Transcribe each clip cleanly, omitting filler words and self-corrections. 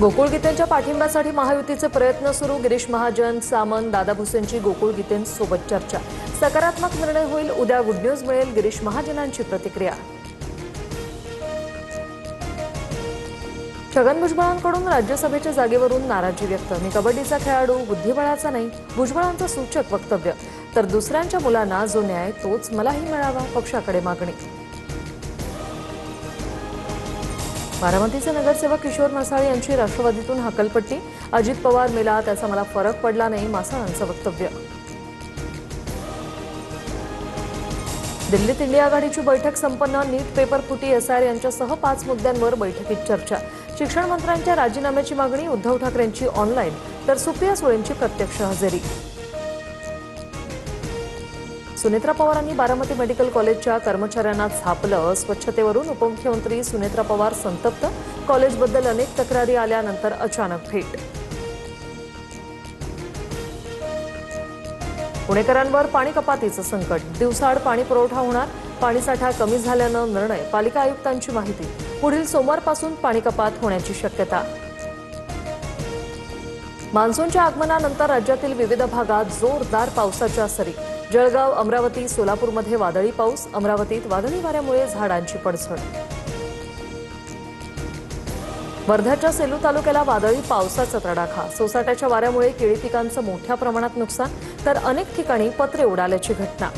गोकुळ गीतेंच्या पाठिंब्यासाठी महायुतीचे प्रयत्न सुरू। गिरीश महाजन, सामंत, दादा भुसेंची गोकुळ गीतेंसोबत चर्चा। सकारात्मक निर्णय होईल, उद्या गुड न्यूज मिळेल, गिरीश महाजनांची प्रतिक्रिया। छगन भुजबळांकडून राज्यसभेच्या जागेवरून नाराजी व्यक्त। मी कबड्डीचा खेळाडू, बुद्धिबळाचा नाही, भुजबळांचं सूचक वक्तव्य। तर दुसऱ्यांच्या मुलांना जो न्याय तोच मलाही मिळावा, पक्षाकडे मागणी। बारामतीचे नगरसेवक किशोर मासाळ यांची राष्ट्रवादीतून हकलपट्टी। अजित पवार मेला त्याचा मला फरक पडला नाही, मासाळांचं वक्तव्य। दिल्लीत इंडिया आघाडीची बैठक संपन्न। नीट पेपर फुटी, एसआर यांच्यासह 5 मुद्द्यांवर बैठकीत चर्चा। शिक्षण मंत्र्यांच्या राजीनाम्याची मागणी, उद्धव ठाकरेंची ऑनलाईन तर सुप्रिया सुळेंची प्रत्यक्ष हजेरी। सुनेत्रा पवारांनी बारामती मेडिकल कॉलेजच्या कर्मचाऱ्यांना झापलं। स्वच्छतेवरून उपमुख्यमंत्री सुनेत्रा पवार संतप्त। कॉलेजबद्दल अनेक तक्रारी आल्यानंतर अचानक भेट। पुणेकरांवर पाणी कपातीचं संकट। दिवसाआड पाणी पुरवठा होणार। पाणीसाठा कमी झाल्यानं निर्णय। पालिका आयुक्तांची माहिती, पुढील सोमवारपासून पाणी कपात होण्याची शक्यता। मान्सूनच्या आगमनानंतर राज्यातील विविध भागात जोरदार पावसाच्या सरी। जळगाव, अमरावती, सोलापूरमध्ये वादळी पाऊस। अमरावतीत वादळी वाऱ्यामुळे झाडांची पडझड। वर्ध्याच्या सेलू तालुक्याला वादळी पावसाचा तडाखा। सोसाट्याच्या वाऱ्यामुळे केळी पिकांचं मोठ्या प्रमाणात नुकसान, तर अनेक ठिकाणी पत्रे उडाल्याची घटना।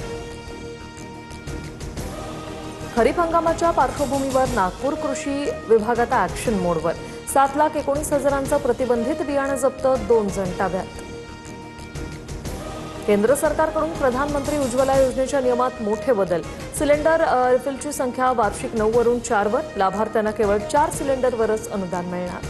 खरीप हंगामाच्या पार्श्वभूमीवर नागपूर कृषी विभाग आता ॲक्शन मोडवर। 7,19,000चं प्रतिबंधित बियाणं जप्त, 2 जण ताब्यात। केंद्र सरकारकडून प्रधानमंत्री उज्ज्वला योजनेच्या नियमात मोठे बदल। सिलेंडर रिफिलची संख्या वार्षिक 9 वरून 4 वर। लाभार्थ्यांना केवळ 4 सिलेंडरवरच अनुदान मिळणार।